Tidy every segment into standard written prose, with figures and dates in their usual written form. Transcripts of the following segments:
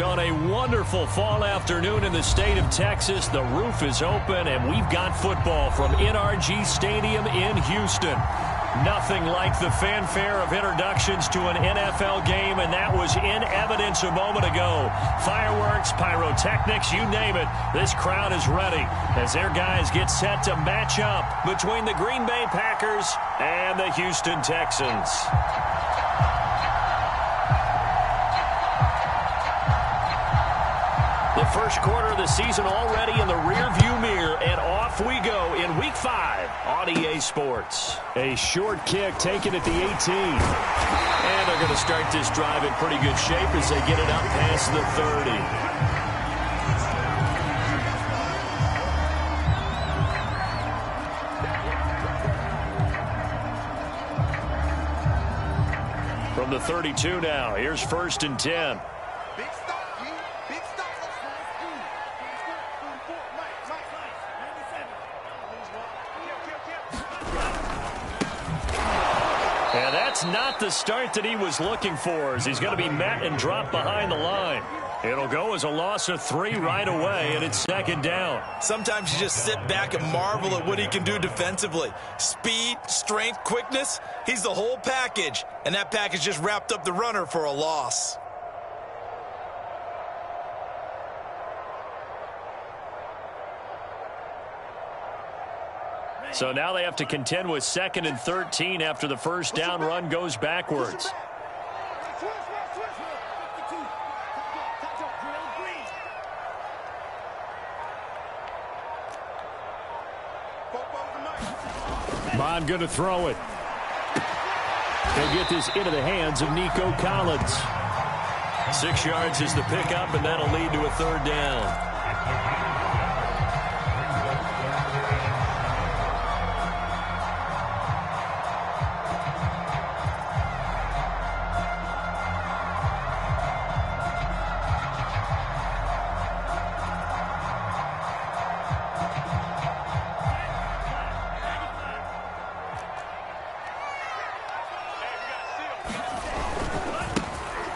On a wonderful fall afternoon in the state of Texas, the roof is open, and we've got football from NRG Stadium in Houston. Nothing like the fanfare of introductions to an NFL game, and that was in evidence a moment ago. Fireworks, pyrotechnics, you name it. This crowd is ready as their guys get set to match up between the Green Bay Packers and the Houston Texans. The first quarter of the season already in the rearview mirror, and off we go in Week 5 on EA Sports. A short kick taken at the 18. And they're going to start this drive in pretty good shape as they get it up past the 30. From the 32 now, here's 1st and 10. And that's not the start that he was looking for, as he's going to be met and dropped behind the line. It'll go as a loss of 3 right away, and it's 2nd down. Sometimes you just sit back and marvel at what he can do defensively. Speed, strength, quickness, he's the whole package. And that package just wrapped up the runner for a loss. So now they have to contend with 2nd and 13 after the first down run goes backwards. Bond going to throw it. They'll get this into the hands of Nico Collins. 6 yards is the pickup, and that'll lead to a 3rd down.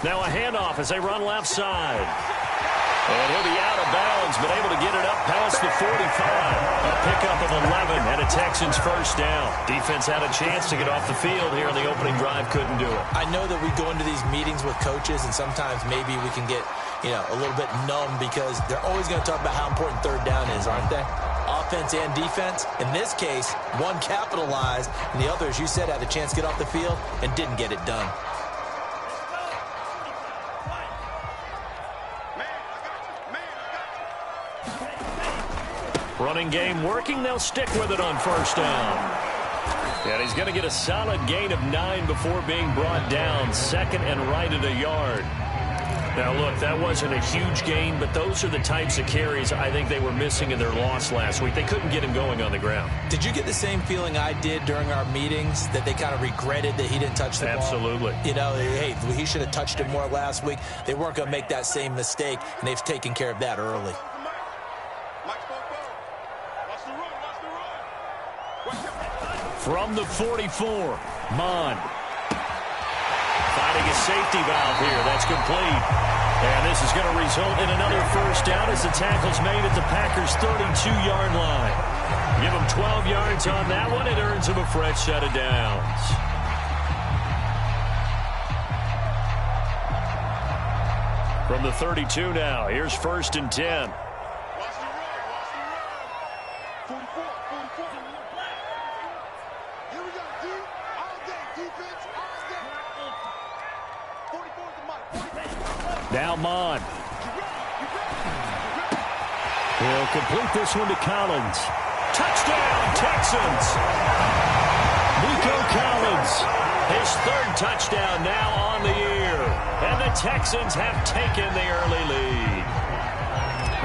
Now a handoff as they run left side. And he'll be out of bounds, but able to get it up past the 45. A pickup of 11 and a Texans 1st down. Defense had a chance to get off the field here in the opening drive, couldn't do it. I know that we go into these meetings with coaches, and sometimes maybe we can get, a little bit numb because they're always going to talk about how important 3rd down is, aren't they? Offense and defense. In this case, one capitalized, and the other, as you said, had a chance to get off the field and didn't get it done. Running game working. They'll stick with it on 1st down. And he's going to get a solid gain of 9 before being brought down. 2nd and right at a yard. Now, look, that wasn't a huge gain, but those are the types of carries I think they were missing in their loss last week. They couldn't get him going on the ground. Did you get the same feeling I did during our meetings, that they kind of regretted that he didn't touch the ball? Absolutely. Hey, he should have touched it more last week. They weren't going to make that same mistake, and they've taken care of that early. From the 44, Mond. Finding a safety valve here. That's complete. And this is going to result in another 1st down as the tackle's made at the Packers' 32-yard line. Give them 12 yards on that one. It earns them a fresh set of downs. From the 32 now, here's 1st and 10. Now Mond. He'll complete this one to Collins. Touchdown, Texans! Nico Collins, his 3rd touchdown now on the year. And the Texans have taken the early lead.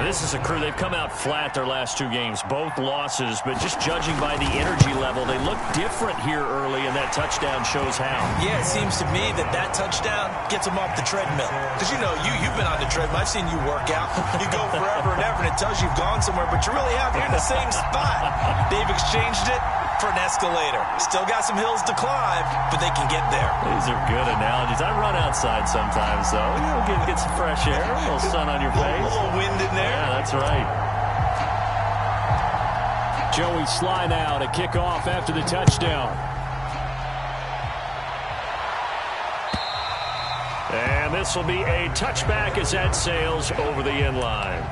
This is a crew. They've come out flat their last 2 games, both losses, but just judging by the energy level, they look different here early, and that touchdown shows how. Yeah, it seems to me that touchdown gets them off the treadmill. Because, you've been on the treadmill. I've seen you work out. You go forever and ever, and it tells you you've gone somewhere, but you really have. You're in the same spot. They've exchanged it for an escalator. Still got some hills to climb, but they can get there. These are good analogies. I run outside sometimes, though. Get some fresh air, a little sun on your face. A little wind in there. Yeah, that's right. Joey Sly now to kick off after the touchdown. And this will be a touchback as that sails over the end line.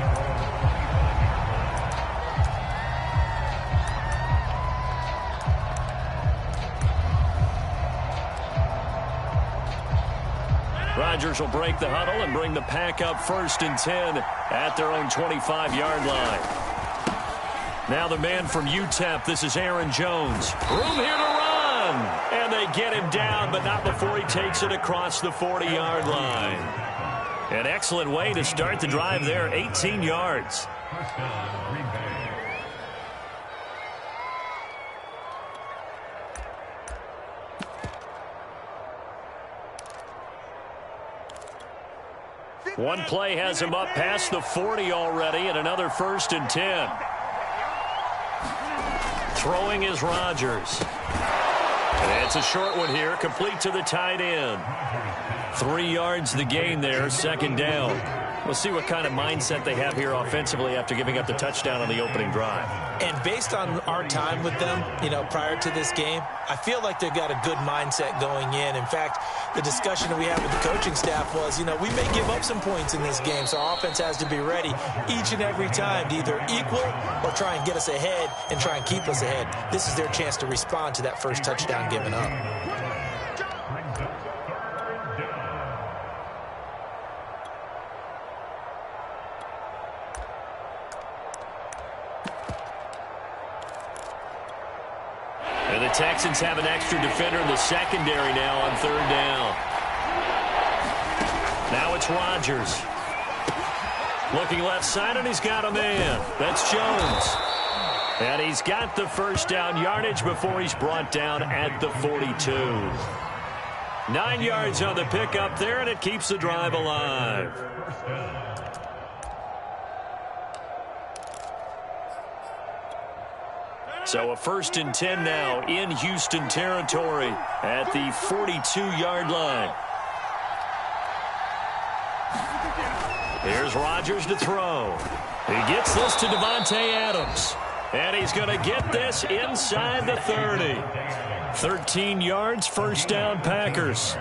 Rodgers will break the huddle and bring the pack up 1st and 10 at their own 25-yard line. Now the man from UTEP, this is Aaron Jones. Room here to run. And they get him down, but not before he takes it across the 40-yard line. An excellent way to start the drive there, 18 yards. One play has him up past the 40 already, and another 1st and 10. Throwing is Rodgers. And it's a short one here, complete to the tight end. 3 yards the gain there, 2nd down. We'll see what kind of mindset they have here offensively after giving up the touchdown on the opening drive. And based on our time with them, prior to this game, I feel like they've got a good mindset going in. In fact, the discussion that we had with the coaching staff was, we may give up some points in this game, so our offense has to be ready each and every time to either equal or try and get us ahead and try and keep us ahead. This is their chance to respond to that first touchdown given up. And the Texans have an extra defender in the secondary now on 3rd down. Now it's Rodgers. Looking left side, and he's got a man. That's Jones. And he's got the 1st down yardage before he's brought down at the 42. 9 yards on the pickup there, and it keeps the drive alive. So a 1st and 10 now in Houston territory at the 42-yard line. Here's Rodgers to throw. He gets this to Devontae Adams. And he's going to get this inside the 30. 13 yards, 1st down Packers.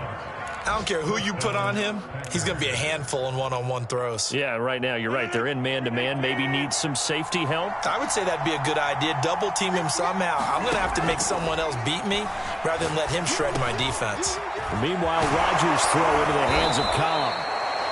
I don't care who you put on him. He's going to be a handful in one-on-one throws. Yeah, right now, you're right. They're in man-to-man. Maybe need some safety help. I would say that'd be a good idea. Double team him somehow. I'm going to have to make someone else beat me rather than let him shred my defense. Meanwhile, Rodgers throw into the hands of Cobb.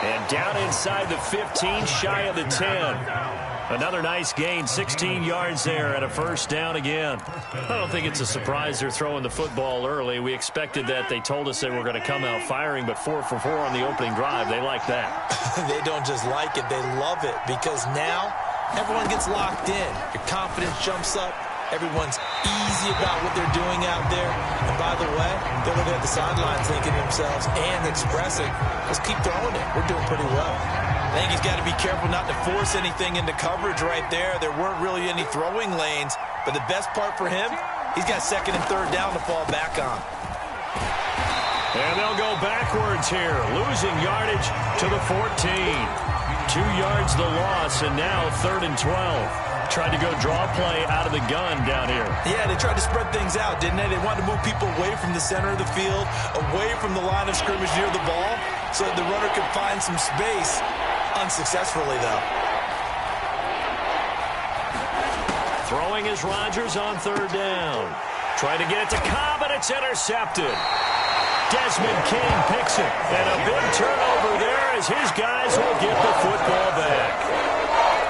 And down inside the 15, shy of the 10. Another nice gain, 16 yards there and a 1st down again. I don't think it's a surprise they're throwing the football early. We expected that. They told us they were going to come out firing, but 4 for 4 on the opening drive. They like that. They don't just like it, they love it, because now everyone gets locked in. Your confidence jumps up. Everyone's easy about what they're doing out there. And by the way, they're looking at the sidelines thinking to themselves and expressing, let's keep throwing it. We're doing pretty well. I think he's got to be careful not to force anything into coverage right there. There weren't really any throwing lanes. But the best part for him, he's got 2nd and 3rd down to fall back on. And they'll go backwards here, losing yardage to the 14. 2 yards the loss, and now 3rd and 12. Tried to go draw play out of the gun down here. Yeah, they tried to spread things out, didn't they? They wanted to move people away from the center of the field, away from the line of scrimmage near the ball, so that the runner could find some space. Unsuccessfully, though. Throwing is Rodgers on 3rd down. Trying to get it to Cobb, and it's intercepted. Desmond King picks it, and a big turnover there as his guys will get the football back.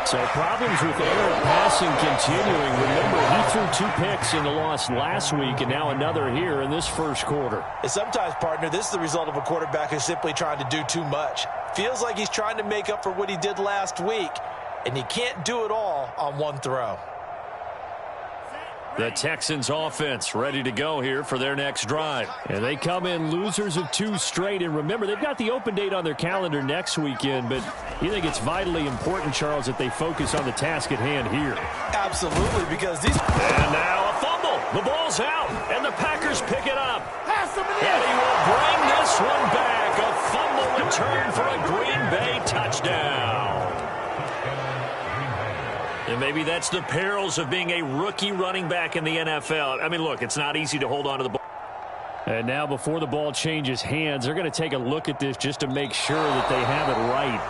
So problems with errant passing continuing. Remember, he threw 2 picks in the loss last week, and now another here in this 1st quarter. And sometimes, partner, this is the result of a quarterback who's simply trying to do too much. Feels like he's trying to make up for what he did last week, and he can't do it all on one throw. The Texans offense ready to go here for their next drive. And they come in losers of 2 straight. And remember, they've got the open date on their calendar next weekend, but you think it's vitally important, Charles, that they focus on the task at hand here. Absolutely, because these... And now a fumble. The ball's out, and the Packers pick it up. And he will bring this one back. A fumble return for a Green Bay touchdown. And maybe that's the perils of being a rookie running back in the NFL. I mean, look, it's not easy to hold on to the ball. And now before the ball changes hands, they're going to take a look at this just to make sure that they have it right.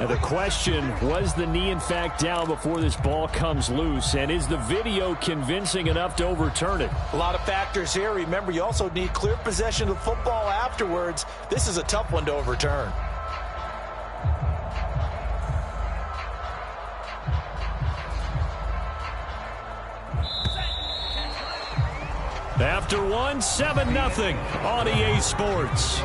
And the question, was the knee in fact down before this ball comes loose? And is the video convincing enough to overturn it? A lot of factors here. Remember, you also need clear possession of football afterwards. This is a tough one to overturn. After one, 7-0 on EA Sports.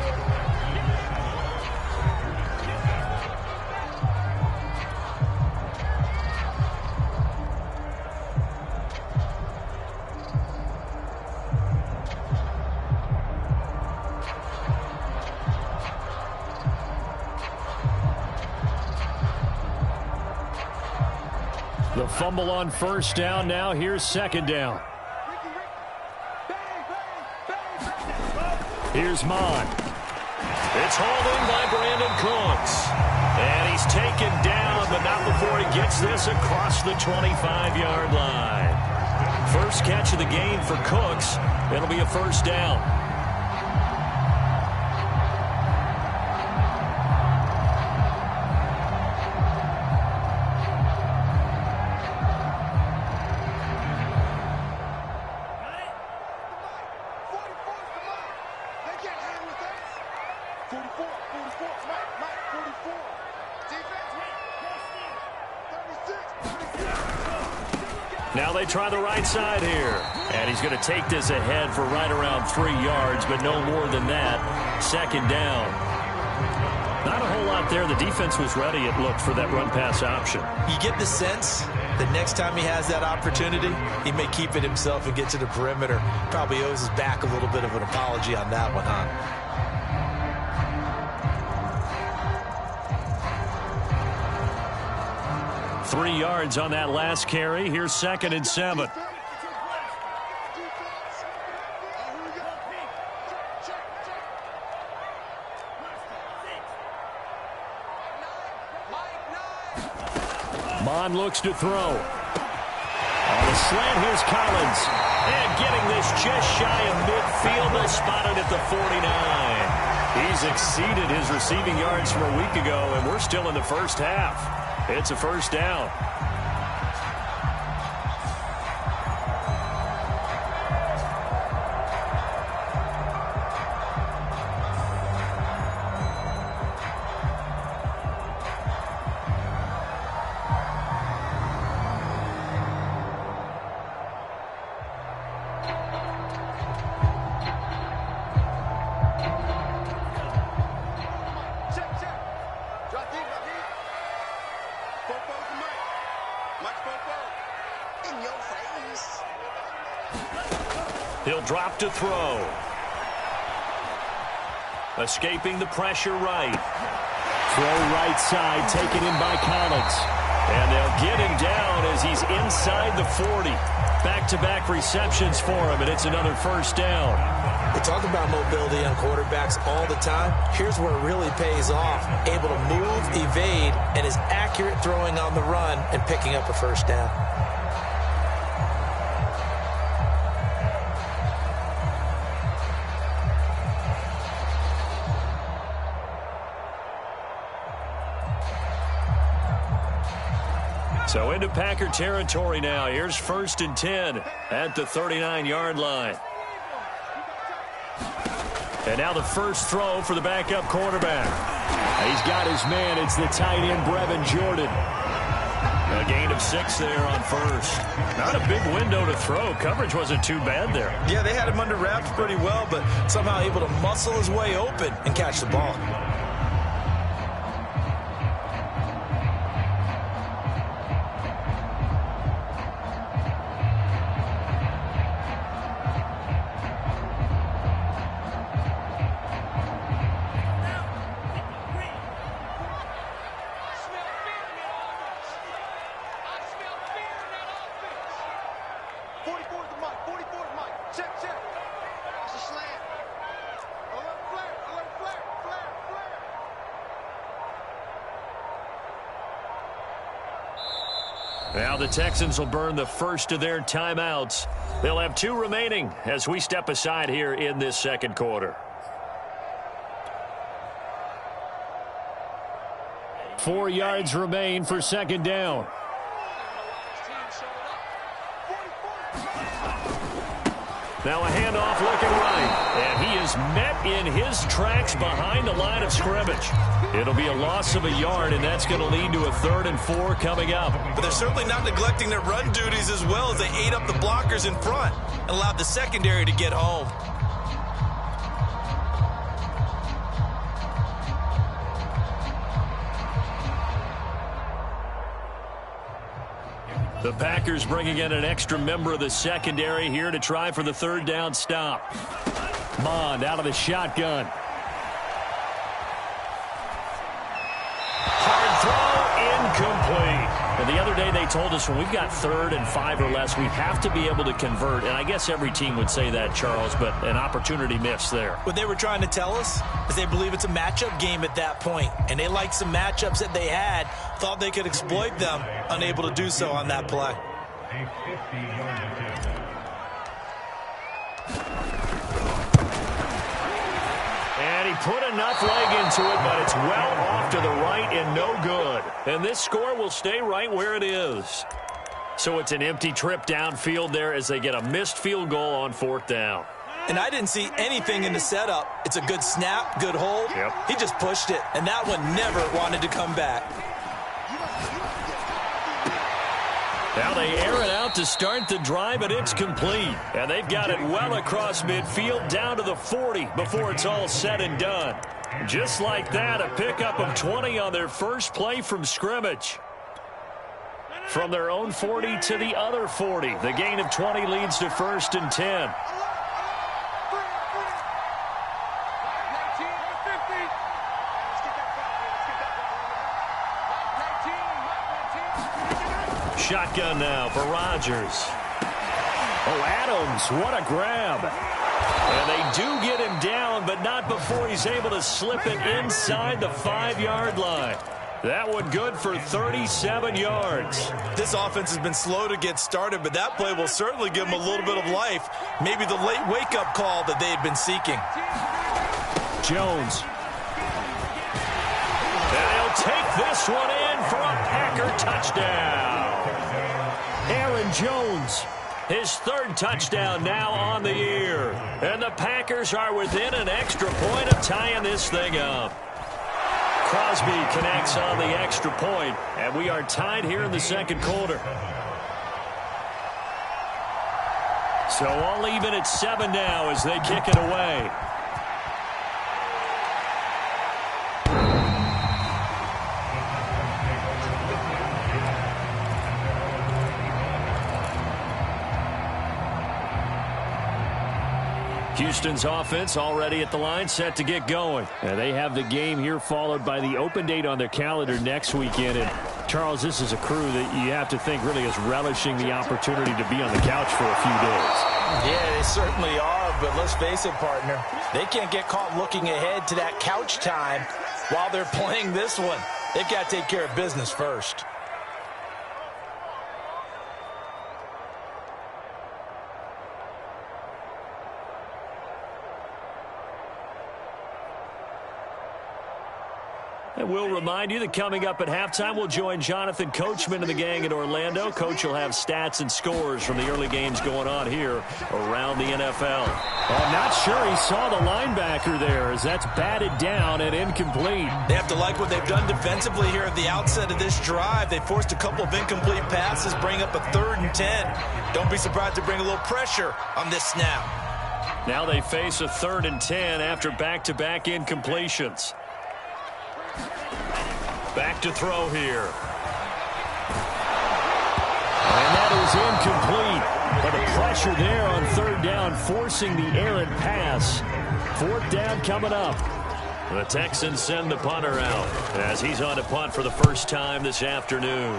The fumble on first down. Now here's second down. Here's Mon. It's holding by Brandon Cooks. And he's taken down, but not before he gets this across the 25-yard line. First catch of the game for Cooks. It'll be a first down. Now they try the right side here. And he's going to take this ahead for right around 3 yards, but no more than that. Second down. Not a whole lot there. The defense was ready, it looked, for that run-pass option. You get the sense that next time he has that opportunity, he may keep it himself and get to the perimeter. Probably owes his back a little bit of an apology on that one, huh? 3 yards on that last carry. Here's 2nd and 7. Mon looks to throw. On the slant, here's Collins. And getting this just shy of midfield. They'll spot it at the 49. He's exceeded his receiving yards from a week ago, and we're still in the first half. It's a first down. He'll drop to throw. Escaping the pressure right. Throw right side, taken in by Collins. And they'll get him down as he's inside the 40. Back-to-back receptions for him, and it's another first down. We talk about mobility on quarterbacks all the time. Here's where it really pays off. Able to move, evade, and is accurate throwing on the run and picking up a first down. So into Packer territory now. Here's 1st and 10 at the 39-yard line. And now the first throw for the backup quarterback. He's got his man. It's the tight end, Brevin Jordan. A gain of 6 there on first. Not a big window to throw. Coverage wasn't too bad there. Yeah, they had him under wraps pretty well, but somehow able to muscle his way open and catch the ball. Now the Texans will burn the first of their timeouts. They'll have 2 remaining as we step aside here in this second quarter. 4 yards remain for second down. Now a handoff looking right, and he is met in his tracks behind the line of scrimmage. It'll be a loss of a yard, and that's going to lead to a 3rd and 4 coming up. But they're certainly not neglecting their run duties as well as they ate up the blockers in front and allowed the secondary to get home. The Packers bringing in an extra member of the secondary here to try for the 3rd down stop. Mond out of the shotgun. Hard throw, incomplete. And the other day they told us when we've got 3rd and 5 or less, we have to be able to convert. And I guess every team would say that, Charles, but an opportunity missed there. What they were trying to tell us is they believe it's a matchup game at that point. And they liked some matchups that they had, thought they could exploit them, unable to do so on that play. And he put enough leg into it, but it's well off to the right and no good. And this score will stay right where it is. So it's an empty trip downfield there as they get a missed field goal on 4th down. And I didn't see anything in the setup. It's a good snap, good hold. Yep. He just pushed it, and that one never wanted to come back. Now they air it out to start the drive, and it's complete. And they've got it well across midfield down to the 40 before it's all said and done. Just like that, a pickup of 20 on their first play from scrimmage. From their own 40 to the other 40. The gain of 20 leads to 1st and 10. Shotgun now for Rodgers. Oh, Adams, what a grab. And they do get him down, but not before he's able to slip it inside the 5-yard line. That one good for 37 yards. This offense has been slow to get started, but that play will certainly give them a little bit of life. Maybe the late wake-up call that they had been seeking. Jones. And he'll take this one in for a Packer touchdown. Aaron Jones, his 3rd touchdown now on the year. And the Packers are within an extra point of tying this thing up. Crosby connects on the extra point, and we are tied here in the second quarter. So all even at 7 now as they kick it away. Houston's offense already at the line, set to get going. And they have the game here followed by the open date on their calendar next weekend. And Charles, this is a crew that you have to think really is relishing the opportunity to be on the couch for a few days. Yeah, they certainly are, but let's face it, partner. They can't get caught looking ahead to that couch time while they're playing this one. They've got to take care of business first. And we'll remind you that coming up at halftime, we'll join Jonathan Coachman and the gang in Orlando. Coach will have stats and scores from the early games going on here around the NFL. I'm not sure he saw the linebacker there as that's batted down and incomplete. They have to like what they've done defensively here at the outset of this drive. They forced a couple of incomplete passes, bring up a 3rd and 10. Don't be surprised to bring a little pressure on this snap. Now they face a 3rd and 10 after back-to-back incompletions. Back to throw here. And that is incomplete. But the pressure there on 3rd down, forcing the errant pass. 4th down coming up. The Texans send the punter out as he's on to punt for the first time this afternoon.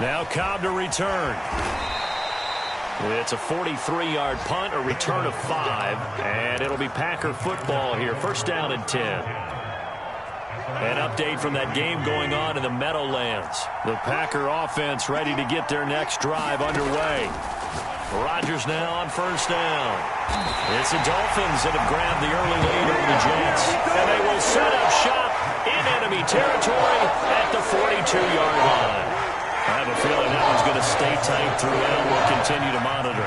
Now Cobb to return. It's a 43-yard punt, a return of 5, and it'll be Packer football here. 1st down and 10. An update from that game going on in the Meadowlands. The Packer offense ready to get their next drive underway. Rodgers now on first down. It's the Dolphins that have grabbed the early lead over the Jets. And they will set up shop in enemy territory at the 42-yard line. I have a feeling that one's going to stay tight throughout. We'll continue to monitor.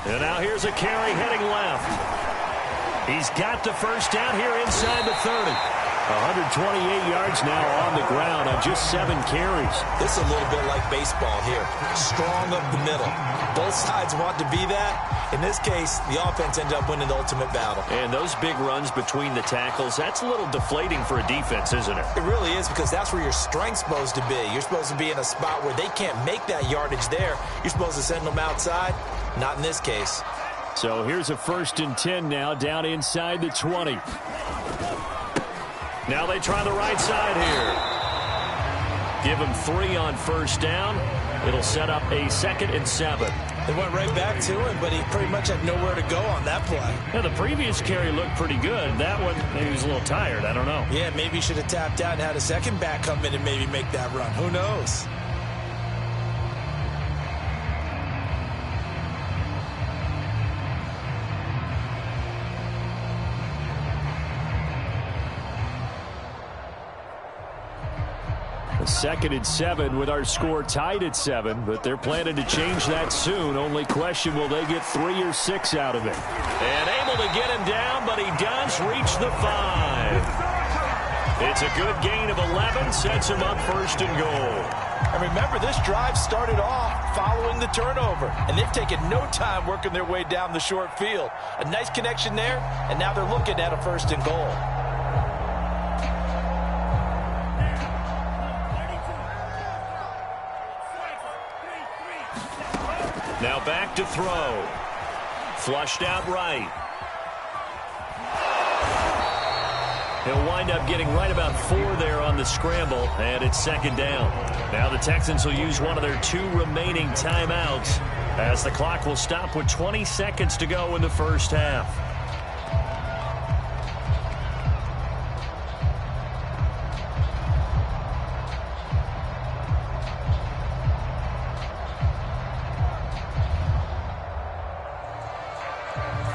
And now here's a carry heading left. He's got the first down here inside the 30. 128 yards now on the ground on just 7 carries. This is a little bit like baseball here. Strong up the middle. Both sides want to be that. In this case, the offense ended up winning the ultimate battle. And those big runs between the tackles, that's a little deflating for a defense, isn't it? It really is, because that's where your strength's supposed to be. You're supposed to be in a spot where they can't make that yardage there. You're supposed to send them outside. Not in this case. So here's a 1st and 10 now, down inside the 20. Now they try the right side here. Give him 3 on first down. It'll set up a 2nd and 7. They went right back to him, but he pretty much had nowhere to go on that play. Yeah, the previous carry looked pretty good. That one, maybe he was a little tired. I don't know. Yeah, maybe he should have tapped out and had a second back come in and maybe make that run. Who knows? A 2nd and 7 with our score tied at 7, but they're planning to change that soon. Only question, will they get 3 or 6 out of it? And able to get him down, but he does reach the 5. It's a good gain of 11, sets him up 1st and goal. And remember, this drive started off following the turnover, and they've taken no time working their way down the short field. A nice connection there, and now they're looking at a 1st and goal. Now back to throw. Flushed out right. He'll wind up getting right about 4 there on the scramble, and it's 2nd down. Now the Texans will use one of their 2 remaining timeouts as the clock will stop with 20 seconds to go in the first half.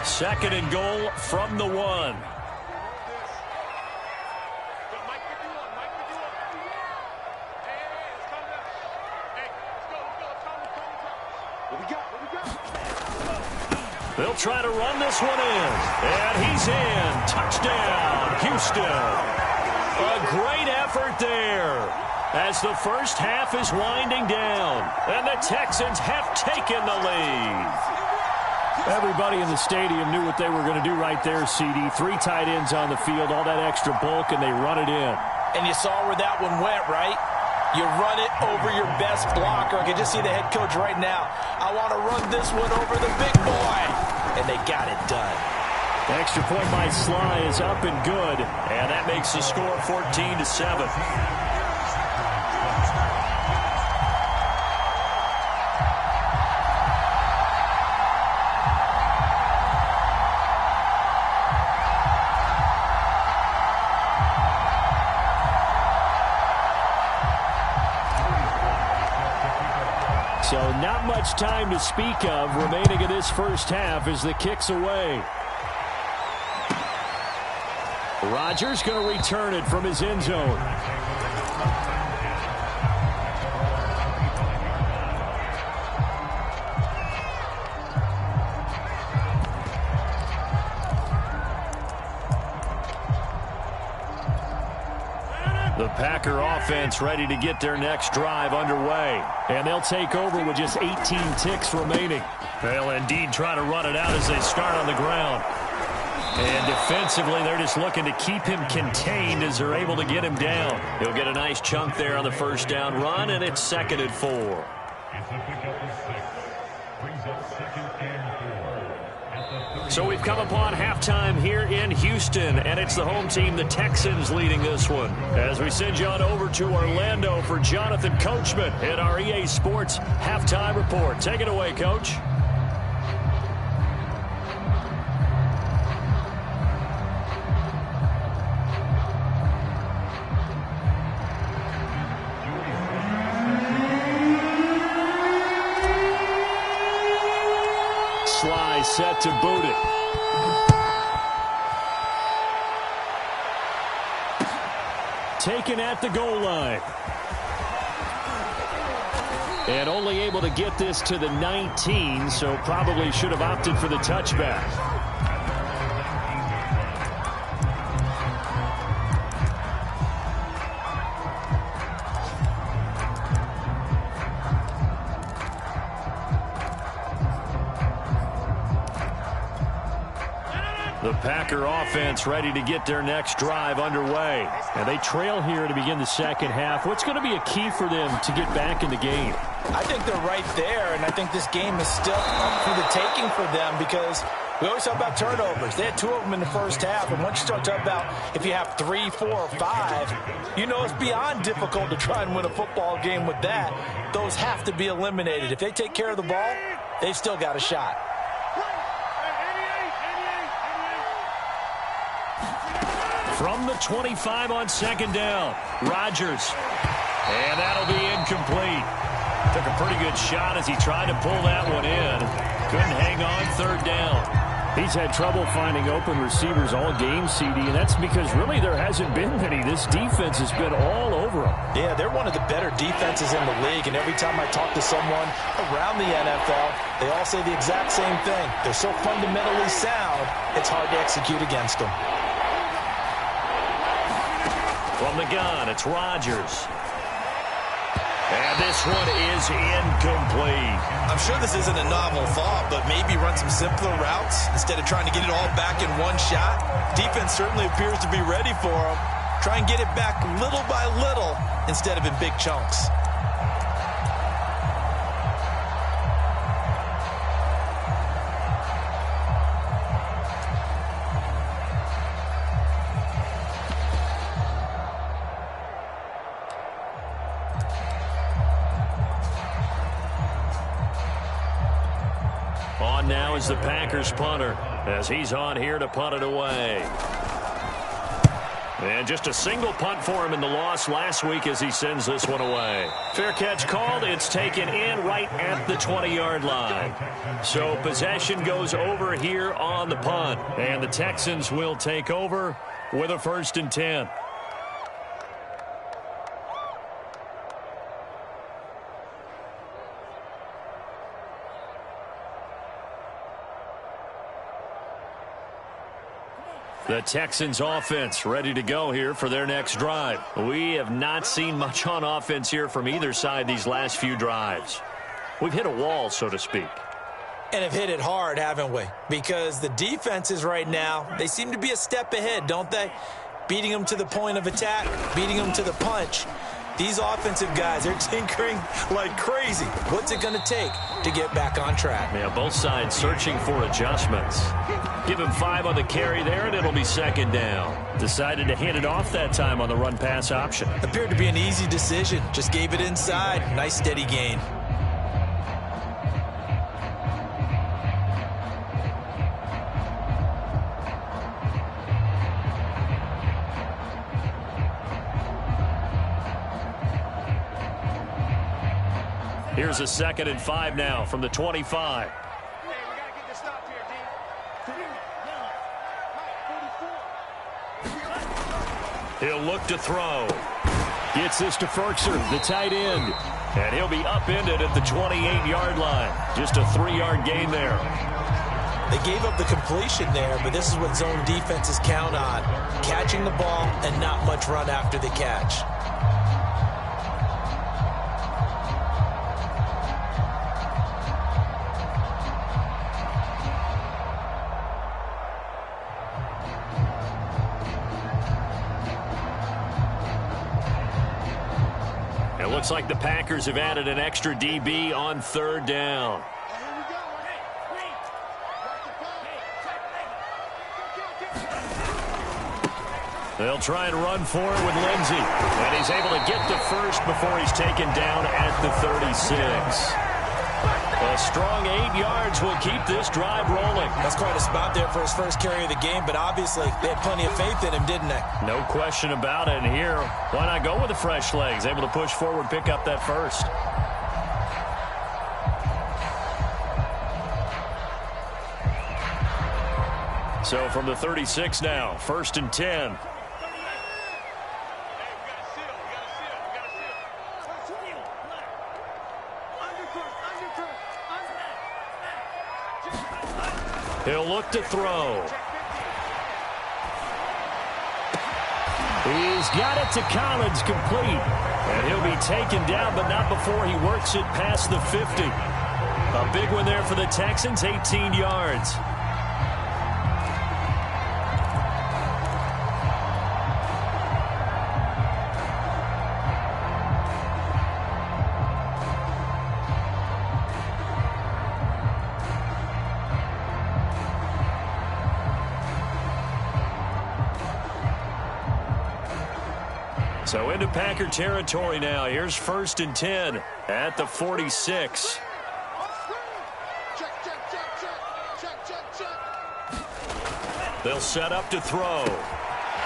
Second and goal from the 1. They'll try to run this one in. And he's in. Touchdown, Houston. A great effort there as the first half is winding down. And the Texans have taken the lead. Everybody in the stadium knew what they were going to do right there, CD. 3 tight ends on the field, all that extra bulk, and they run it in. And you saw where that one went, right? You run it over your best blocker. I can just see the head coach right now. I want to run this one over the big boy. And they got it done. The extra point by Sly is up and good. And that makes the score 14-7. So not much time to speak of remaining in this first half as the kick's away. Rodgers going to return it from his end zone. The Packer offense ready to get their next drive underway. And they'll take over with just 18 ticks remaining. They'll indeed try to run it out as they start on the ground. And defensively, they're just looking to keep him contained as they're able to get him down. He'll get a nice chunk there on the first down run, and it's 2nd and 4. It's a pickup of 6. Brings up second and 4. So we've come upon halftime here in Houston, and it's the home team, the Texans, leading this one. As we send you on over to Orlando for Jonathan Coachman in our EA Sports Halftime Report. Take it away, Coach. Sly set to boot it. Taken at the goal line. And only able to get this to the 19, so probably should have opted for the touchback. The Packer offense ready to get their next drive underway. And they trail here to begin the second half. What's going to be a key for them to get back in the game? I think they're right there, and I think this game is still up for the taking for them because we always talk about turnovers. They had 2 of them in the first half, and once you start talking about if you have 3, 4, or 5, you know it's beyond difficult to try and win a football game with that. Those have to be eliminated. If they take care of the ball, they've still got a shot. From the 25 on second down, Rodgers. And that'll be incomplete. Took a pretty good shot as he tried to pull that one in. Couldn't hang on third down. He's had trouble finding open receivers all game, CD, and that's because really there hasn't been many. This defense has been all over them. Yeah, they're one of the better defenses in the league, and every time I talk to someone around the NFL, they all say the exact same thing. They're so fundamentally sound, it's hard to execute against them. From the gun, it's Rodgers. And this one is incomplete. I'm sure this isn't a novel thought, but maybe run some simpler routes instead of trying to get it all back in one shot. Defense certainly appears to be ready for them. Try and get it back little by little instead of in big chunks. On now is the Packers punter as he's on here to punt it away. And just a single punt for him in the loss last week as he sends this one away. Fair catch called. It's taken in right at the 20-yard line. So possession goes over here on the punt. And the Texans will take over with a 1st and 10. The Texans offense ready to go here for their next drive. We have not seen much on offense here from either side these last few drives. We've hit a wall, so to speak. And have hit it hard, haven't we? Because the defenses right now, they seem to be a step ahead, don't they? Beating them to the point of attack, beating them to the punch. These offensive guys are tinkering like crazy. What's it going to take to get back on track? Yeah, both sides searching for adjustments. Give him 5 on the carry there, and it'll be 2nd down. Decided to hand it off that time on the run-pass option. Appeared to be an easy decision. Just gave it inside. Nice steady gain. Here's a 2nd and 5 now from the 25. He'll look to throw. Gets this to Ferkser, the tight end. And he'll be upended at the 28-yard line. Just a 3-yard gain there. They gave up the completion there, but this is what zone defenses count on. Catching the ball and not much run after the catch. looks like the Packers have added an extra DB on third down. They'll try and run for it with Lindsey. And he's able to get the first before he's taken down at the 36. A strong 8 yards will keep this drive rolling. That's quite a spot there for his first carry of the game, but obviously they had plenty of faith in him, didn't they? No question about it. And here, why not go with the fresh legs? Able to push forward, pick up that first. So from the 36 now, 1st and 10. He'll look to throw. He's got it to Collins, complete. And he'll be taken down, but not before he works it past the 50. A big one there for the Texans, 18 yards. So into Packer territory now. Here's 1st and 10 at the 46. They'll set up to throw.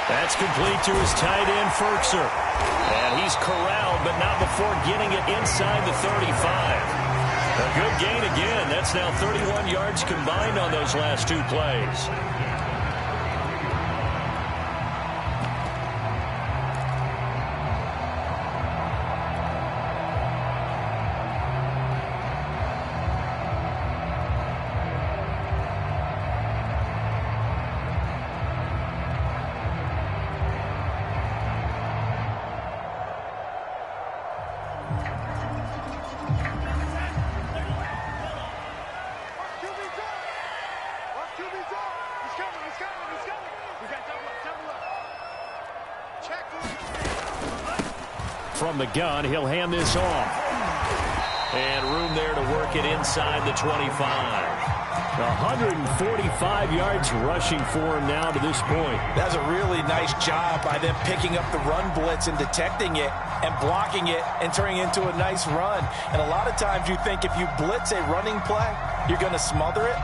That's complete to his tight end, Ferkser. And he's corralled, but not before getting it inside the 35. A good gain again. That's now 31 yards combined on those last 2 plays. From the gun, he'll hand this off. And room there to work it inside the 25. 145 yards rushing for him now to this point. That's a really nice job by them picking up the run blitz and detecting it and blocking it and turning it into a nice run. And a lot of times you think if you blitz a running play, you're going to smother it.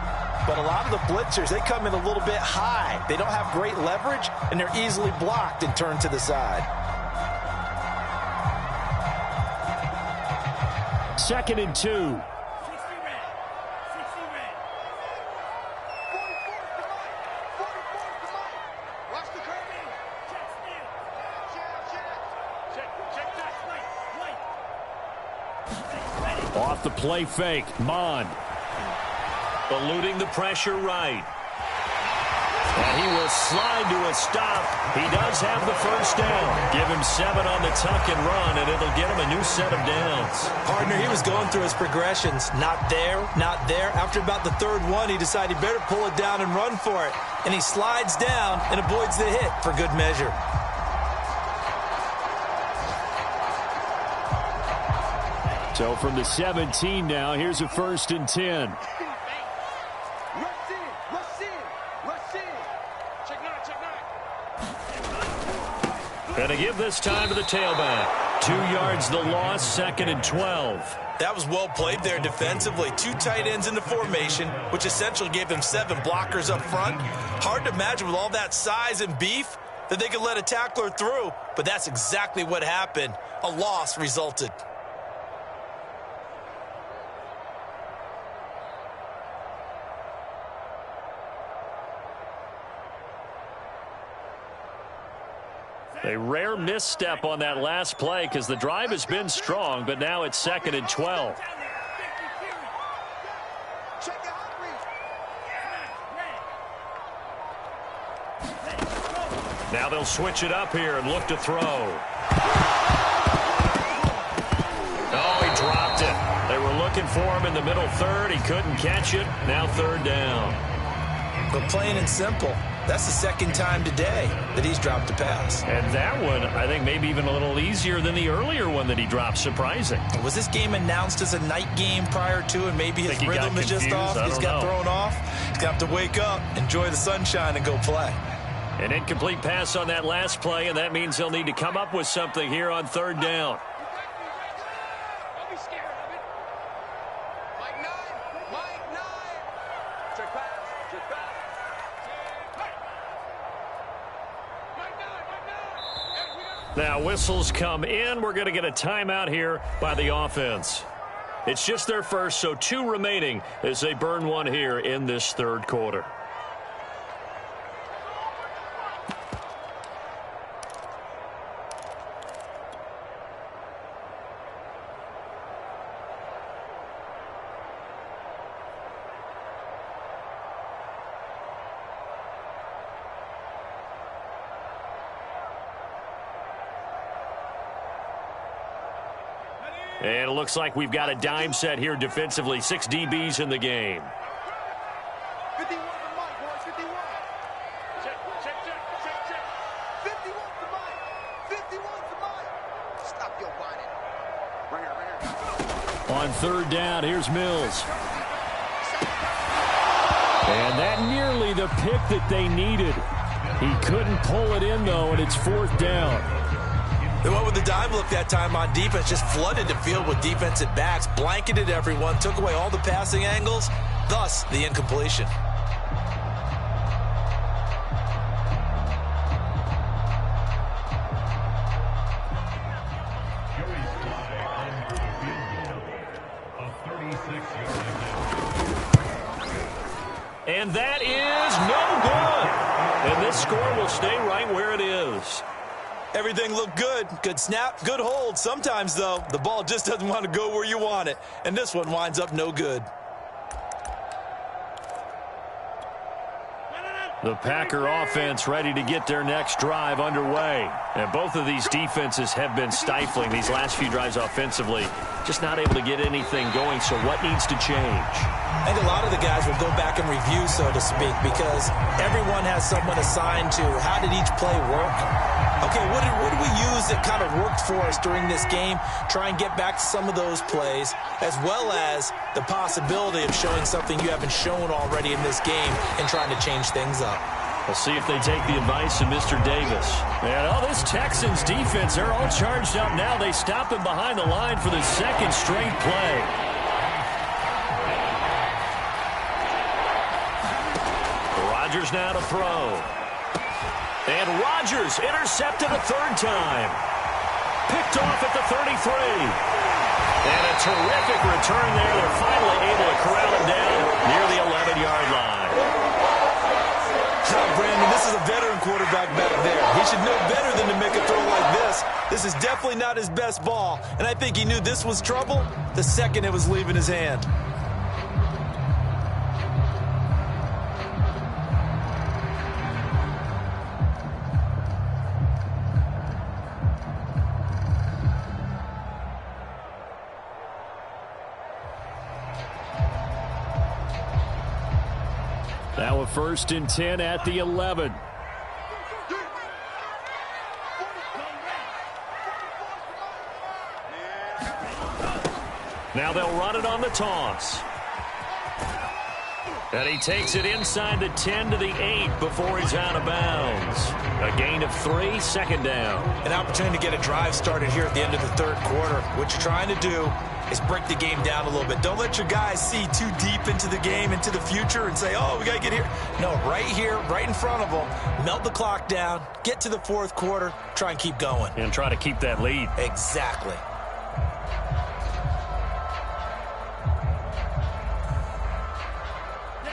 But a lot of the blitzers, they come in a little bit high. They don't have great leverage, and they're easily blocked and turned to the side. 2nd and 2. Off the play fake, Mond. Eluding the pressure right. And he will slide to a stop. He does have the first down. Give him 7 on the tuck and run, and it'll get him a new set of downs. Partner, he was going through his progressions. Not there, not there. After about the 3rd one, he decided he better pull it down and run for it. And he slides down and avoids the hit for good measure. So from the 17 now, here's a 1st and 10. And to give this time to the tailback. 2 yards the loss, 2nd and 12. That was well played there defensively. 2 tight ends in the formation, which essentially gave them 7 blockers up front. Hard to imagine with all that size and beef that they could let a tackler through, but that's exactly what happened. A loss resulted. A rare misstep on that last play because the drive has been strong, but now it's 2nd and 12. Now they'll switch it up here and look to throw. Oh, he dropped it. They were looking for him in the middle 3rd. He couldn't catch it. Now 3rd down. But plain and simple, That's the second time today that he's dropped a pass. And that one, I think, maybe even a little easier than the earlier one that he dropped. Surprising. Was this game announced as a night game prior to, and maybe his rhythm is just off? He's got thrown off. He's got to wake up, enjoy the sunshine, and go play. An incomplete pass on that last play, and that means they'll need to come up with something here on third down. Don't be scared of it. Mike 9. Check pass. Now whistles come in. We're going to get a timeout here by the offense. It's just their first, so 2 remaining as they burn one here in this third quarter. And it looks like we've got a dime set here defensively. 6 DBs in the game. 51 for Mike, boys. 51. Check. 51 for Mike. 51 for Mike. Stop your whining. Bring her. On third down, here's Mills. And that nearly the pick that they needed. He couldn't pull it in, though, and it's fourth down. They went with the dime look that time on defense, just flooded the field with defensive backs, blanketed everyone, took away all the passing angles, thus the incompletion. And that is no good. And this score will stay right where it is. Everything looked good. Good snap, good hold. Sometimes, though, the ball just doesn't want to go where you want it. And this one winds up no good. The Packer offense ready to get their next drive underway. And both of these defenses have been stifling these last few drives offensively. Just not able to get anything going, so what needs to change? I think a lot of the guys will go back and review, so to speak, because everyone has someone assigned to how did each play work. Okay, what did we use that kind of worked for us during this game? Try and get back to some of those plays, as well as the possibility of showing something you haven't shown already in this game and trying to change things up. We'll see if they take the advice of Mr. Davis. And this Texans defense, they're all charged up now. They stop him behind the line for the second straight play. Rodgers now to throw. And Rodgers intercepted a third time. Picked off at the 33. And a terrific return there. They're finally able to corral him down near the 11-yard line. Brandon, this is a veteran quarterback back there. He should know better than to make a throw like this. This is definitely not his best ball. And I think he knew this was trouble the second it was leaving his hand. Now a 1st and 10 at the 11. Now they'll run it on the toss. And he takes it inside the 10 to the 8 before he's out of bounds. A gain of 3, second down. An opportunity to get a drive started here at the end of the third quarter. What you're trying to do is break the game down a little bit. Don't let your guys see too deep into the game, into the future, and say, oh, we got to get here. No, right here, right in front of them, melt the clock down, get to the fourth quarter, try and keep going. And try to keep that lead. Exactly.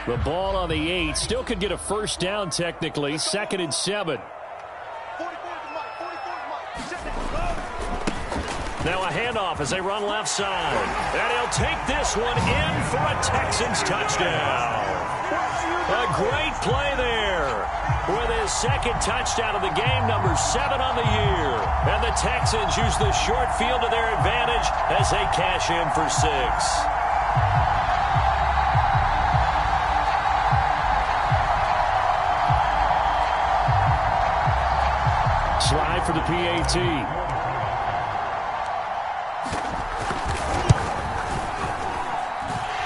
The ball on the 8. Still could get a first down technically. 2nd and 7. Now a handoff as they run left side. And he'll take this one in for a Texans touchdown. A great play there with his 2nd touchdown of the game, number 7 on the year. And the Texans use the short field to their advantage as they cash in for 6. for the PAT.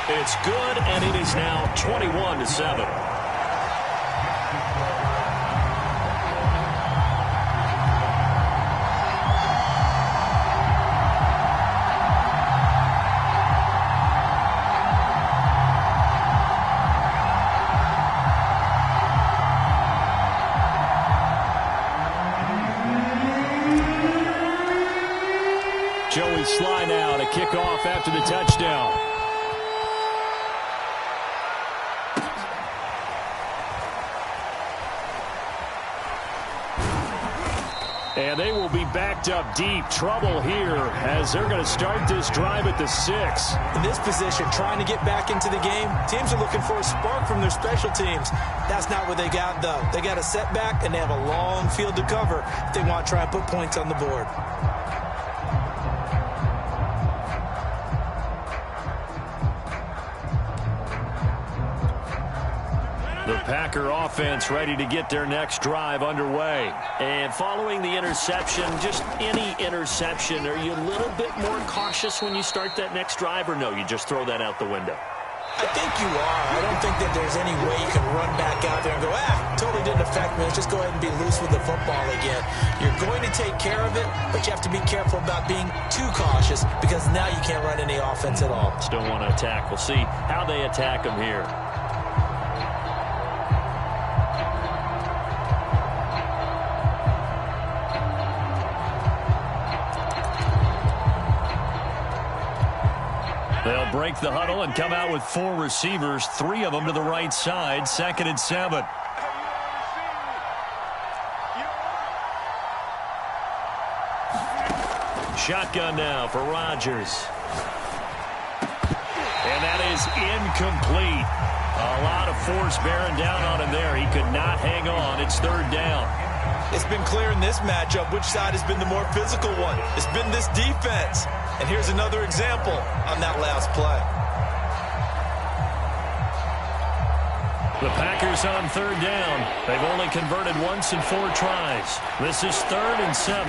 It's good, and it is now 21-7. Joey Sly now to kick off after the touchdown. And they will be backed up deep. Trouble here as they're going to start this drive at the 6. In this position, trying to get back into the game, teams are looking for a spark from their special teams. That's not what they got, though. They got a setback, and they have a long field to cover if they want to try and put points on the board. The Packer offense ready to get their next drive underway. And following the interception, just any interception, are you a little bit more cautious when you start that next drive, or no, you just throw that out the window? I think you are. I don't think that there's any way you can run back out there and go, totally didn't affect me. Let's just go ahead and be loose with the football again. You're going to take care of it, but you have to be careful about being too cautious because now you can't run any offense at all. Still want to attack. We'll see how they attack them here. They'll break the huddle and come out with 4 receivers, 3 of them to the right side, 2nd and 7. Shotgun now for Rodgers. And that is incomplete. A lot of force bearing down on him there. He could not hang on. It's 3rd down. It's been clear in this matchup which side has been the more physical one. It's been this defense. And here's another example on that last play. The Packers on 3rd down. They've only converted once in 4 tries. This is 3rd and 7.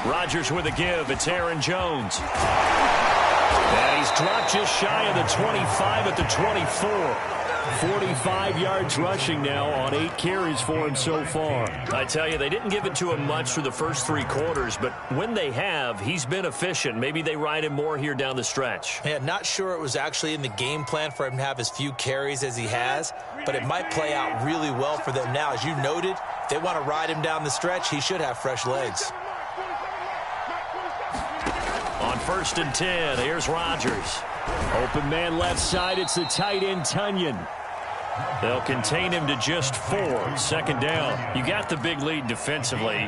Rodgers with a give. It's Aaron Jones. And he's dropped just shy of the 25 at the 24. 45 yards rushing now on 8 carries for him so far. I tell you, they didn't give it to him much through the first 3 quarters, but when they have, he's been efficient. Maybe they ride him more here down the stretch. Yeah, not sure it was actually in the game plan for him to have as few carries as he has, but it might play out really well for them now. As you noted, if they want to ride him down the stretch, he should have fresh legs. On 1st and 10, here's Rodgers. Open man left side, it's the tight end Tunyon. They'll contain him to just 4. 2nd down. You got the big lead defensively.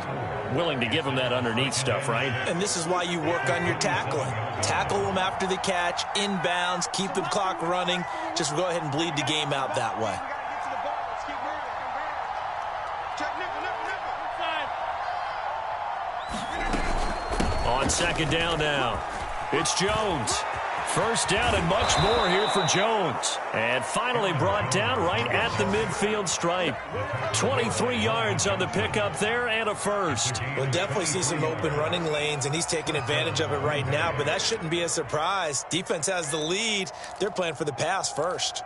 Willing to give him that underneath stuff, right? And this is why you work on your tackling. Tackle them after the catch, inbounds, keep the clock running. Just go ahead and bleed the game out that way. On 2nd down now, it's Jones. 1st down and much more here for Jones. And finally brought down right at the midfield stripe. 23 yards on the pickup there and a 1st. We'll definitely see some open running lanes, and he's taking advantage of it right now, but that shouldn't be a surprise. Defense has the lead. They're playing for the pass first.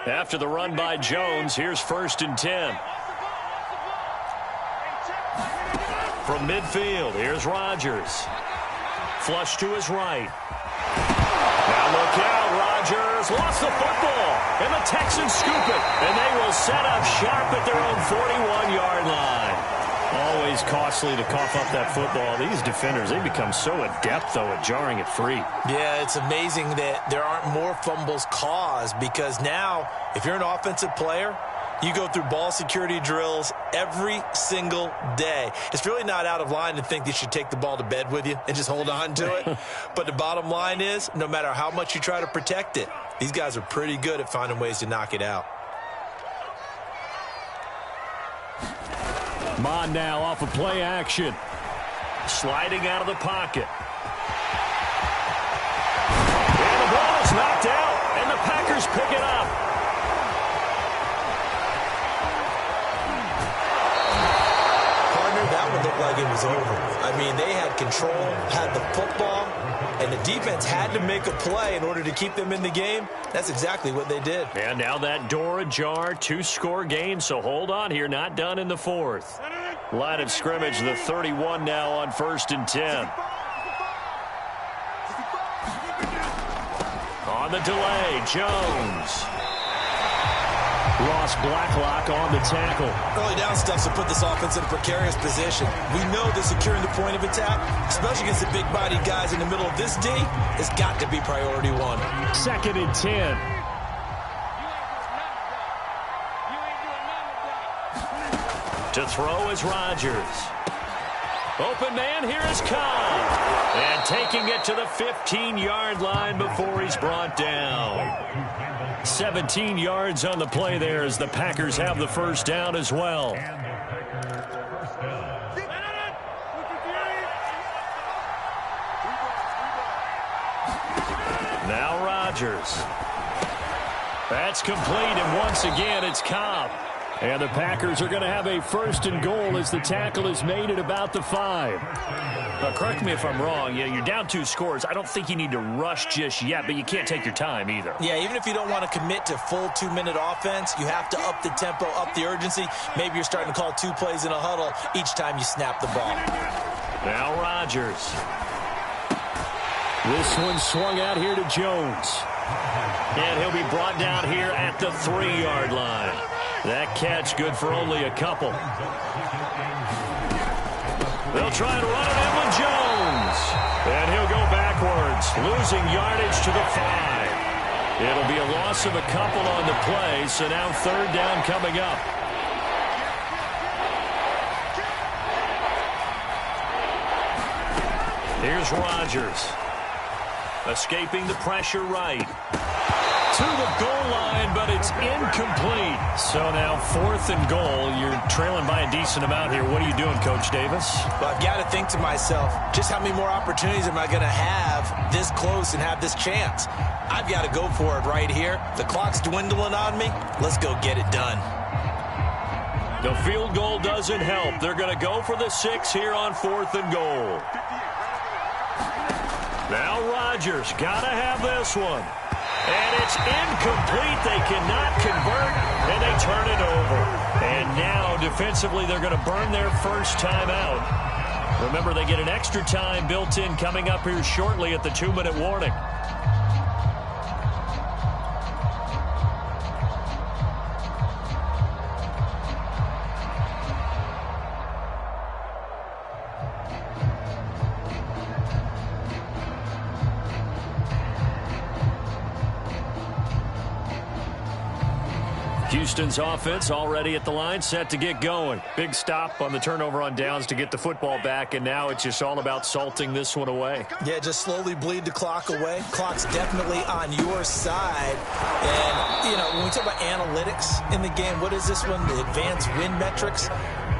After the run by Jones, here's 1st and 10. From midfield, here's Rodgers. Flush to his right. Now look out, Rodgers lost the football. And the Texans scoop it. And they will set up sharp at their own 41-yard line. Always costly to cough up that football. These defenders, they become so adept, though, at jarring it free. Yeah, it's amazing that there aren't more fumbles caused because now, if you're an offensive player, you go through ball security drills every single day. It's really not out of line to think that you should take the ball to bed with you and just hold on to it. But the bottom line is, no matter how much you try to protect it, these guys are pretty good at finding ways to knock it out. Mon now off of play action. Sliding out of the pocket. And the ball is knocked out, and the Packers pick it up. was over. I mean, they had control, had the football, and the defense had to make a play in order to keep them in the game. That's exactly what they did. And now that door ajar, 2-score game, so hold on here, not done in the fourth. Line of scrimmage, the 31 now on 1st and 10. On the delay, Jones. Ross Blacklock on the tackle. Early down stuff to put this offense in a precarious position. We know that securing the point of attack, especially against the big-bodied guys in the middle of this D, has got to be priority one. 2nd and 10. To throw is Rodgers. Open man, here is Cobb. And taking it to the 15-yard line before he's brought down. 17 yards on the play there as the Packers have the first down as well. Now Rodgers. That's complete, and once again it's Cobb. And the Packers are going to have a 1st and goal as the tackle is made at about the 5. Correct me if I'm wrong. Yeah, you're down 2 scores. I don't think you need to rush just yet, but you can't take your time either. Yeah, even if you don't want to commit to full 2-minute offense, you have to up the tempo, up the urgency. Maybe you're starting to call 2 plays in a huddle each time you snap the ball. Now Rodgers. This one swung out here to Jones. And he'll be brought down here at the 3-yard line. That catch good for only a couple. They'll try and run it in with Jones. And he'll go backwards, losing yardage to the 5. It'll be a loss of a couple on the play, so now 3rd down coming up. Here's Rodgers. Escaping the pressure right. To the goal line, but it's incomplete. So now 4th and goal. You're trailing by a decent amount here. What are you doing, Coach Davis? Well, I've got to think to myself, just how many more opportunities am I going to have this close and have this chance? I've got to go for it right here. The clock's dwindling on me. Let's go get it done. The field goal doesn't help. They're going to go for the 6 here on 4th and goal. Now Rodgers, got to have this one. And it's incomplete. They cannot convert, and they turn it over. And now, defensively, they're going to burn their first time out. Remember, they get an extra time built in coming up here shortly at the 2-minute warning. Houston's offense already at the line, set to get going. Big stop on the turnover on downs to get the football back, and now it's just all about salting this one away. Yeah, just slowly bleed the clock away. Clock's definitely on your side. And, you know, when we talk about analytics in the game, what is this one? The advanced win metrics?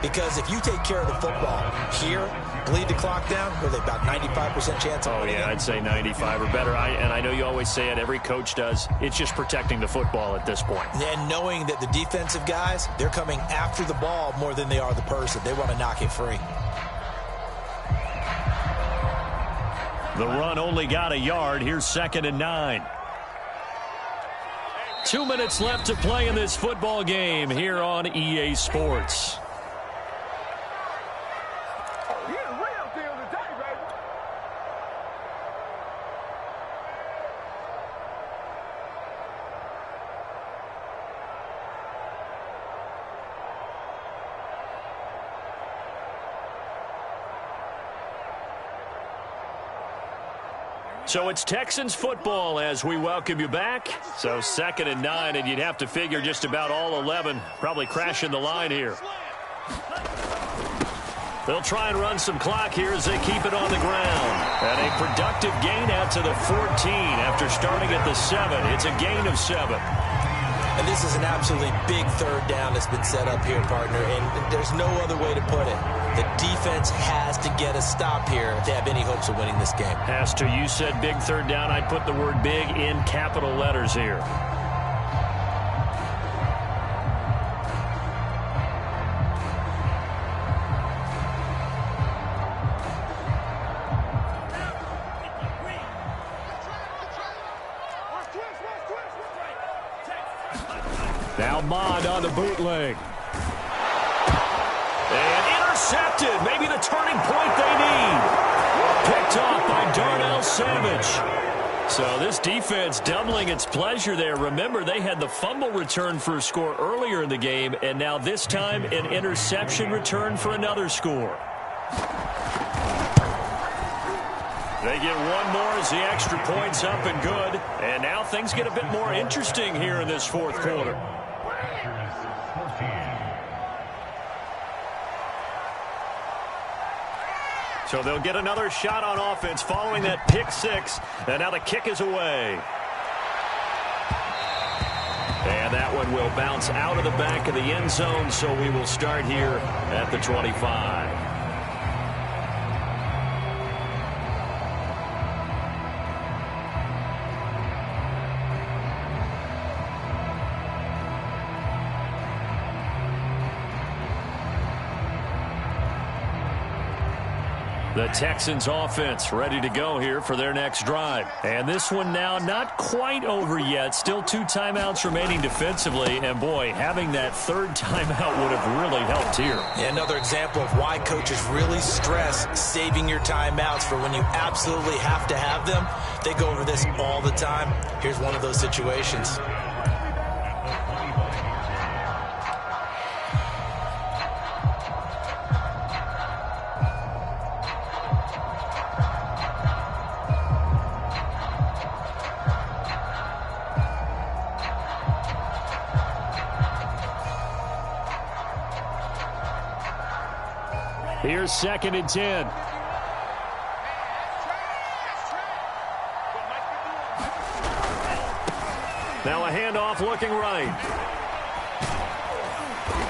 Because if you take care of the football here, bleed the clock down, were they about 95% chance of winning? Oh, yeah, I'd say 95 or better. And I know you always say it, every coach does. It's just protecting the football at this point. And knowing that the defensive guys, they're coming after the ball more than they are the person. They want to knock it free. The run only got a yard. Here's 2nd and 9. 2 minutes left to play in this football game here on EA Sports. So it's Texans football as we welcome you back. So 2nd and 9, and you'd have to figure just about all 11 probably crashing the line here. They'll try and run some clock here as they keep it on the ground. And a productive gain out to the 14 after starting at the 7. It's a gain of 7. And this is an absolutely big 3rd down that's been set up here, partner, and there's no other way to put it. The defense has to get a stop here if they have any hopes of winning this game. Has to. You said big 3rd down. I'd put the word big in capital letters here. Ahmad on the bootleg. And intercepted. Maybe the turning point they need. Picked off by Darnell Savage. So this defense doubling its pleasure there. Remember, they had the fumble return for a score earlier in the game, and now this time an interception return for another score. They get one more as the extra point's up and good. And now things get a bit more interesting here in this fourth quarter. So they'll get another shot on offense following that pick six. And now the kick is away. And that one will bounce out of the back of the end zone. So we will start here at the 25. The Texans offense ready to go here for their next drive. And this one now not quite over yet. Still 2 timeouts remaining defensively. And, boy, having that third timeout would have really helped here. Yeah, another example of why coaches really stress saving your timeouts for when you absolutely have to have them. They go over this all the time. Here's one of those situations. Here's 2nd and 10. Now a handoff looking right.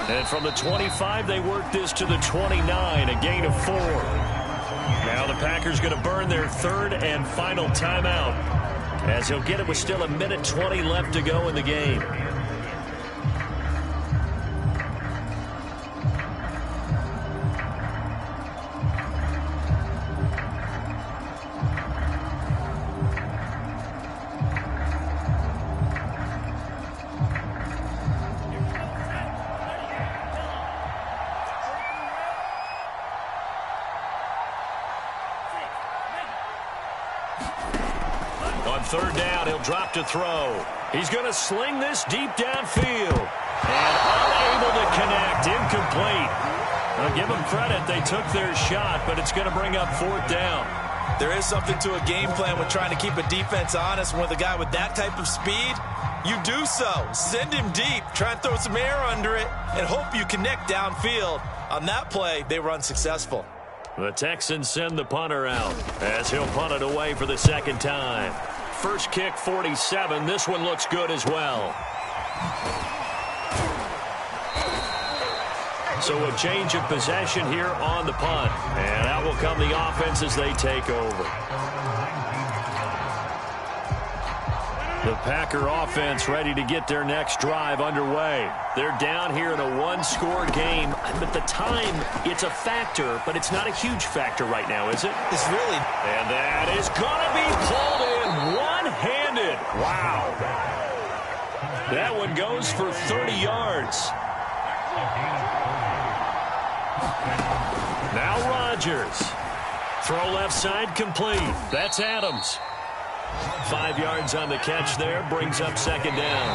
And from the 25, they work this to the 29, a gain of 4. Now the Packers going to burn their third and final timeout, as he'll get it with still 1:20 left to go in the game. Third down, he'll drop to throw. He's going to sling this deep downfield. And unable to connect, incomplete. I'll give them credit, they took their shot, but it's going to bring up 4th down. There is something to a game plan with trying to keep a defense honest. When with a guy with that type of speed, you do so. Send him deep, try and throw some air under it, and hope you connect downfield. On that play, they were unsuccessful. The Texans send the punter out as he'll punt it away for the second time. First kick, 47. This one looks good as well. So a change of possession here on the punt. And out will come the offense as they take over. The Packer offense ready to get their next drive underway. They're down here in a one-score game. But the time, it's a factor, but it's not a huge factor right now, is it? It's really. And that is going to be pulled in one-handed. Wow. That one goes for 30 yards. Now Rodgers. Throw left side complete. That's Adams. 5 yards on the catch there, brings up second down.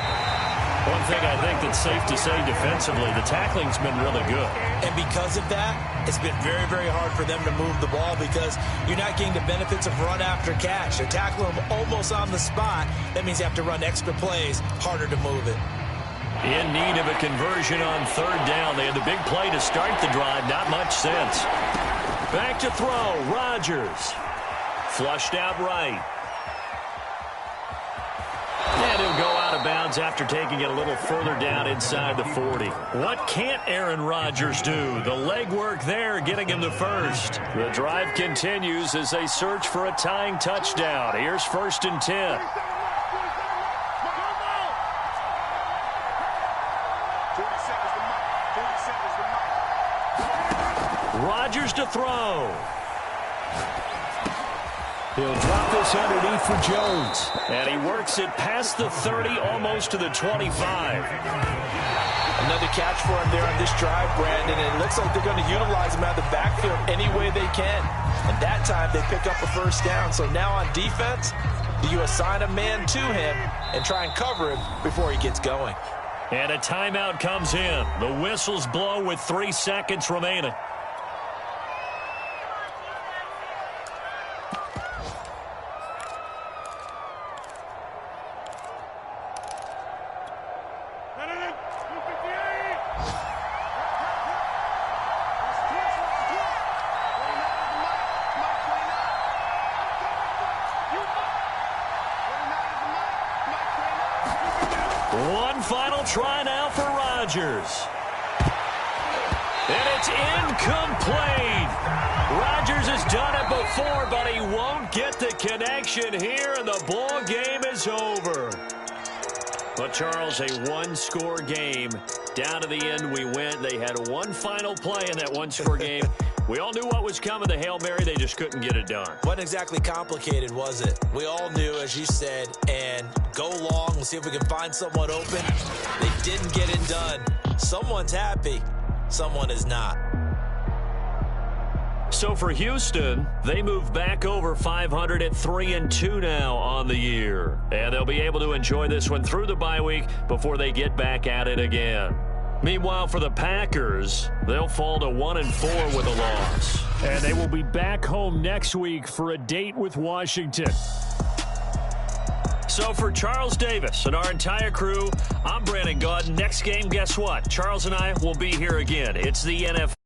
One thing I think that's safe to say defensively, the tackling's been really good. And because of that, it's been very, very hard for them to move the ball because you're not getting the benefits of run after catch. They're tackling them almost on the spot. That means you have to run extra plays, harder to move it. In need of a conversion on third down. They had the big play to start the drive, not much sense. Back to throw, Rodgers. Flushed out right. And he'll go out of bounds after taking it a little further down inside the 40. What can't Aaron Rodgers do? The legwork there getting him the first. The drive continues as they search for a tying touchdown. Here's 1st and 10. Rodgers to throw. He'll drop this underneath for Jones. And he works it past the 30, almost to the 25. Another catch for him there on this drive, Brandon, and it looks like they're going to utilize him out of the backfield any way they can. And that time they pick up a first down. So now on defense, you assign a man to him and try and cover him before he gets going. And a timeout comes in. The whistles blow with 3 seconds remaining. One final try now for Rodgers. And it's incomplete. Rodgers has done it before, but he won't get the connection here, and the ball game is over. But, Charles, a one-score game. Down to the end we went. They had one final play in that one-score game. We all knew what was coming. The Hail Mary, they just couldn't get it done. Wasn't exactly complicated, was it? We all knew, as you said, and go long and see if we can find someone open. They didn't get it done. Someone's happy. Someone is not. So for Houston, they move back over 500 at 3-2 now on the year. And they'll be able to enjoy this one through the bye week before they get back at it again. Meanwhile, for the Packers, they'll fall to 1-4 with a loss. And they will be back home next week for a date with Washington. So for Charles Davis and our entire crew, I'm Brandon Gaudin. Next game, guess what? Charles and I will be here again. It's the NFL.